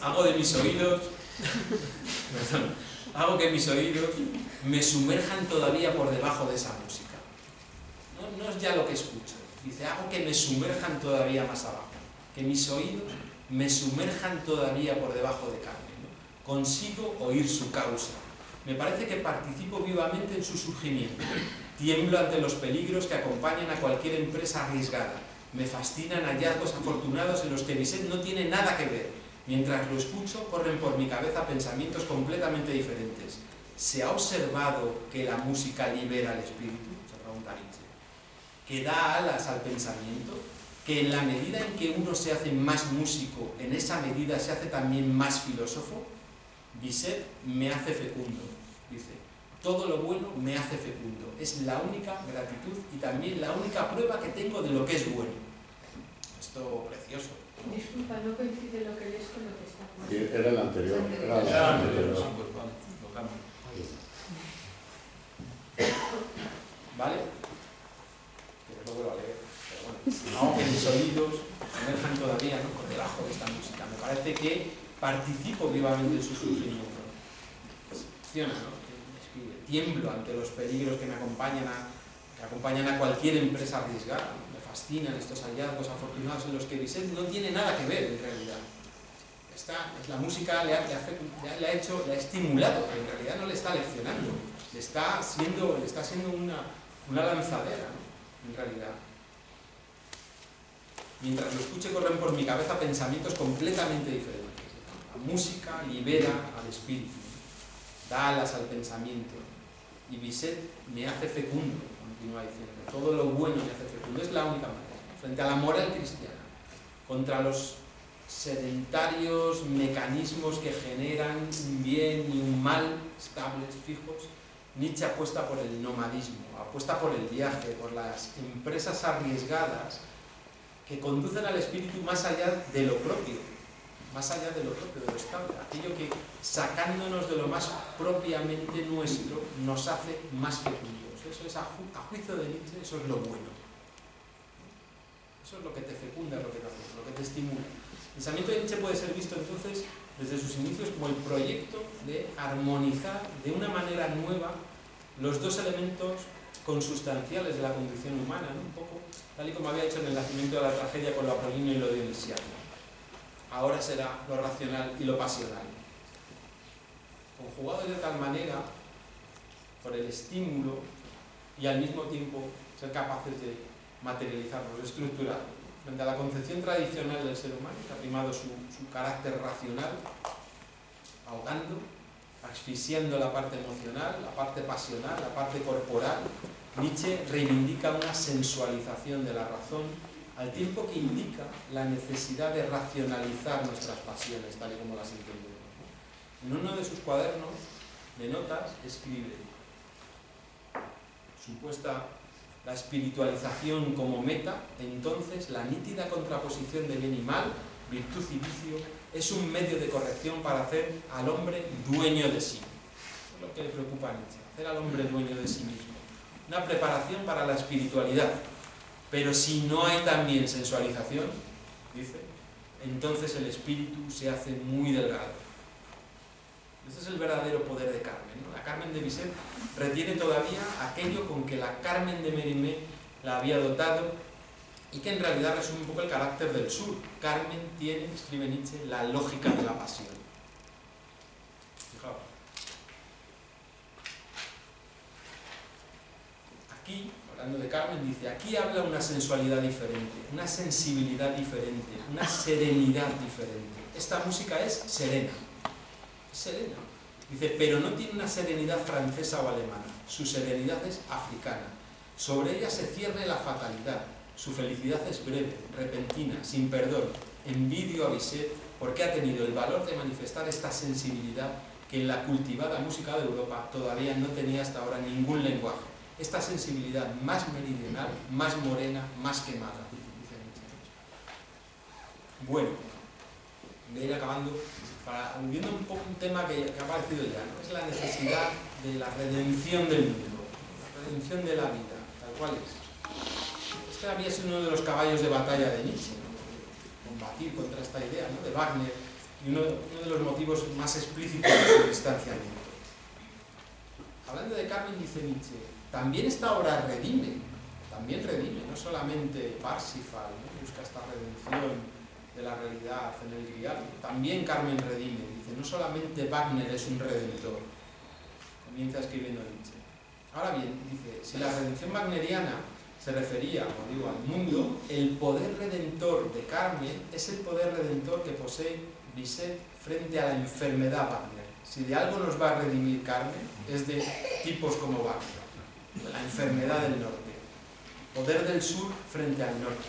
Hago de mis oídos, hago que mis oídos me sumerjan todavía por debajo de esa música. no es ya lo que escucho. Dice, hago que me sumerjan todavía más abajo, que mis oídos me sumerjan todavía por debajo de carne, ¿no? Consigo oír su causa. Me parece que participo vivamente en su surgimiento. Tiemblo ante los peligros que acompañan a cualquier empresa arriesgada. Me fascinan hallazgos afortunados en los que Bizet no tiene nada que ver. Mientras lo escucho, corren por mi cabeza pensamientos completamente diferentes. ¿Se ha observado que la música libera al espíritu? Se pregunta Nietzsche. ¿Que da alas al pensamiento? ¿Que en la medida en que uno se hace más músico, en esa medida se hace también más filósofo? Bizet me hace fecundo, dice. Todo lo bueno me hace fecundo. Es la única gratitud y también la única prueba que tengo de lo que es bueno. Esto precioso. Disculpa, no coincide lo que lees con lo que está por Sí, era el anterior. Era el Ya, anterior. sí, pues vale, lo cambio. ¿Vale? Que luego lo leer. Pero bueno, aunque mis oídos emerjan todavía, ¿no?, por debajo de esta música. Me parece que participo vivamente en su surgimiento. Funciona, ¿no? Escribe, tiemblo ante los peligros que me acompañan a cualquier empresa arriesgada. Me fascinan estos hallazgos afortunados en los que Bizet no tiene nada que ver en realidad. La música le ha estimulado, pero en realidad no le está leccionando. Le está siendo una lanzadera, ¿no?, en realidad. Mientras lo escuche, corren por mi cabeza pensamientos completamente diferentes. La música libera al espíritu, da alas al pensamiento. Y Bizet me hace fecundo, continúa diciendo. Todo lo bueno me hace fecundo. Es la única manera. Frente a la moral cristiana, contra los sedentarios mecanismos que generan un bien y un mal estables, fijos, Nietzsche apuesta por el nomadismo, apuesta por el viaje, por las empresas arriesgadas que conducen al espíritu más allá de lo propio, de lo estable, aquello que, sacándonos de lo más propiamente nuestro, nos hace más fecundos. Eso es, a juicio de Nietzsche, eso es lo bueno. Eso es lo que te fecunda, lo que te hace, lo que te estimula. El pensamiento de Nietzsche puede ser visto entonces desde sus inicios como el proyecto de armonizar de una manera nueva los dos elementos consustanciales de la condición humana, ¿no? Un poco tal y como había hecho en el nacimiento de la tragedia con lo apolíneo y lo dionisiano. Ahora será lo racional y lo pasional. Conjugados de tal manera por el estímulo y al mismo tiempo ser capaces de materializarlo, de estructurarlo. Frente a la concepción tradicional del ser humano, que ha primado su carácter racional, ahogando, asfixiando la parte emocional, la parte pasional, la parte corporal, Nietzsche reivindica una sensualización de la razón, al tiempo que indica la necesidad de racionalizar nuestras pasiones, tal y como las entendemos. En uno de sus cuadernos de notas escribe: supuesta la espiritualización como meta, entonces la nítida contraposición de bien y mal, virtud y vicio, es un medio de corrección para hacer al hombre dueño de sí. Eso es lo que le preocupa a Nietzsche, hacer al hombre dueño de sí mismo. Una preparación para la espiritualidad. Pero si no hay también sensualización, dice, entonces el espíritu se hace muy delgado. Ese es el verdadero poder de Carmen, ¿no? La Carmen de Bizet retiene todavía aquello con que la Carmen de Mérimée la había dotado y que en realidad resume un poco el carácter del sur. Carmen tiene, escribe Nietzsche, la lógica de la pasión. Fijaos. Aquí, hablando de Carmen, dice, aquí habla una sensualidad diferente, una sensibilidad diferente, una serenidad diferente. Esta música es serena. Serena. Dice, pero no tiene una serenidad francesa o alemana. Su serenidad es africana. Sobre ella se cierne la fatalidad. Su felicidad es breve, repentina, sin perdón. Envidio a Bizet porque ha tenido el valor de manifestar esta sensibilidad que en la cultivada música de Europa todavía no tenía hasta ahora ningún lenguaje. Esta sensibilidad más meridional, más morena, más quemada. Bueno, voy a ir acabando. Viendo un poco un tema que ha aparecido ya, ¿no? Es la necesidad de la redención del mundo, la redención de la vida, tal cual es. Este había sido uno de los caballos de batalla de Nietzsche, ¿no? Combatir contra esta idea, ¿no?, de Wagner, y uno de los motivos más explícitos de su distanciamiento. Hablando de Carmen, dice Nietzsche, también esta obra redime, también redime, no solamente Parsifal, ¿no? Busca esta redención de la realidad en el grial, también Carmen redime, dice, no solamente Wagner es un redentor, comienza escribiendo Nietzsche. Ahora bien, dice, si la redención wagneriana se refería, como digo, al mundo, el poder redentor de Carmen es el poder redentor que posee Bizet frente a la enfermedad Wagner. Si de algo nos va a redimir Carmen, es de tipos como Wagner, la enfermedad del norte, poder del sur frente al norte.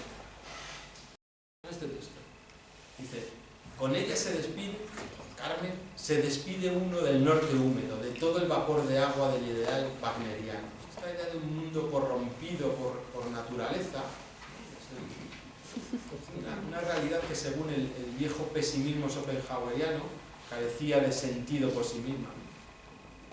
Este texto dice, con ella se despide, Carmen, se despide uno del norte húmedo, de todo el vapor de agua del ideal wagneriano. Esta idea de un mundo corrompido por naturaleza, una realidad que según el viejo pesimismo schopenhaueriano carecía de sentido por sí misma,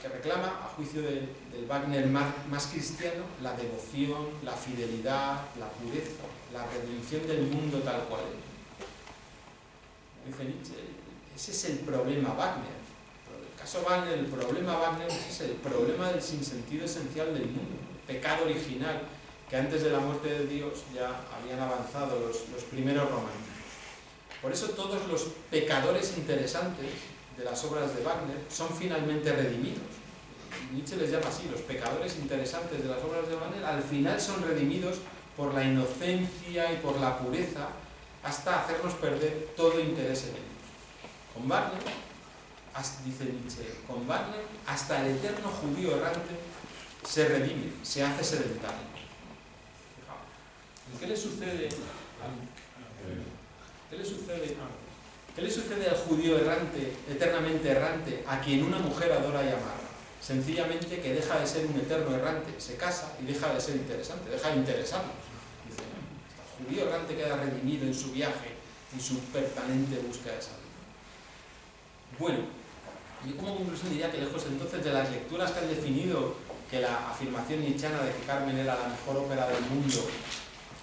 que reclama, a juicio del Wagner más cristiano, la devoción, la fidelidad, la pureza, la redención del mundo tal cual es. Dice Nietzsche, ese es el problema Wagner. En el caso Wagner, el problema Wagner es el problema del sinsentido esencial del mundo, el pecado original, que antes de la muerte de Dios ya habían avanzado los primeros románticos. Por eso todos los pecadores interesantes de las obras de Wagner son finalmente redimidos. Nietzsche les llama así, los pecadores interesantes de las obras de Wagner al final son redimidos por la inocencia y por la pureza hasta hacernos perder todo interés en ellos. Con Wagner, dice Nietzsche, con Wagner hasta el eterno judío errante se redime, se hace sedentario. ¿Qué le sucede al judío errante, eternamente errante, a quien una mujer adora y amarra? Sencillamente que deja de ser un eterno errante, se casa y deja de ser interesante, deja de interesarnos. Dice, el judío errante queda redimido en su viaje, en su permanente búsqueda de salud. Bueno, yo como conclusión diría que lejos entonces de las lecturas que han definido que la afirmación nietzscheana de que Carmen era la mejor ópera del mundo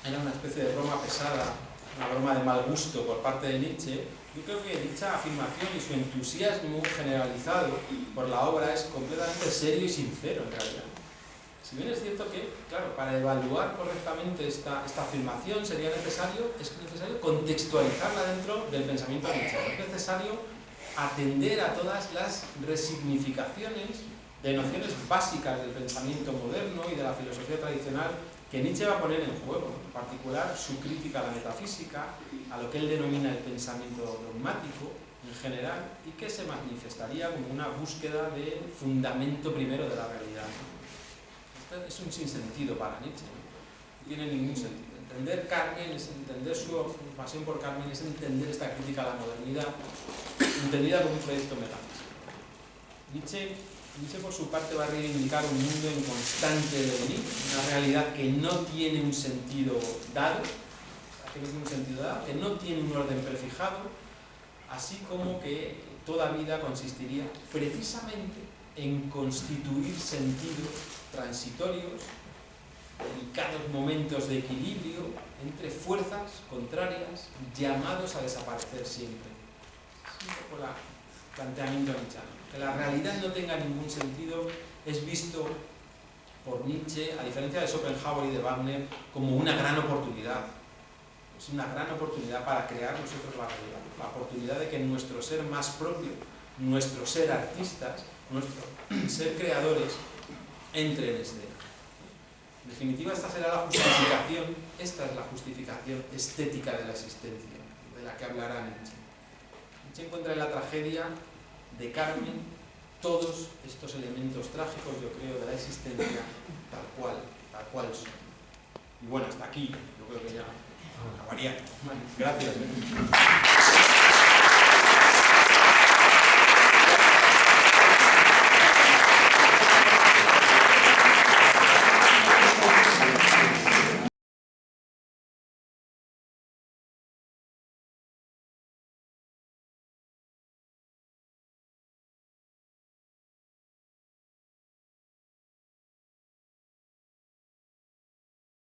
era una especie de broma pesada, una broma de mal gusto por parte de Nietzsche, yo creo que dicha afirmación y su entusiasmo generalizado por la obra es completamente serio y sincero en realidad. Si bien es cierto que, claro, para evaluar correctamente esta afirmación es necesario contextualizarla dentro del pensamiento nietzscheano. Es necesario atender a todas las resignificaciones de nociones básicas del pensamiento moderno y de la filosofía tradicional que Nietzsche va a poner en juego, en particular su crítica a la metafísica, a lo que él denomina el pensamiento dogmático en general, y que se manifestaría como una búsqueda de fundamento primero de la realidad. Esto es un sinsentido para Nietzsche, no tiene ningún sentido. Entender Carmen, entender su pasión por Carmen, es entender esta crítica a la modernidad, entendida como un proyecto metafísico. Nietzsche por su parte va a reivindicar un mundo en constante devenir, una realidad que no tiene un sentido dado, que no tiene un orden prefijado, así como que toda vida consistiría precisamente en constituir sentidos transitorios, delicados momentos de equilibrio entre fuerzas contrarias llamados a desaparecer siempre. Es un poco el planteamiento nietzscheano. Que la realidad no tenga ningún sentido es visto por Nietzsche, a diferencia de Schopenhauer y de Wagner, como una gran oportunidad. Es una gran oportunidad para crear nosotros la realidad. La oportunidad de que nuestro ser más propio, nuestro ser artistas, nuestro ser creadores, entre en escena. En definitiva, esta es la justificación estética de la existencia, de la que hablará Nietzsche. Nietzsche encuentra en la tragedia de Carmen todos estos elementos trágicos, yo creo, de la existencia tal cual son. Y bueno, hasta aquí, yo creo que ya acabaría. Bueno, gracias.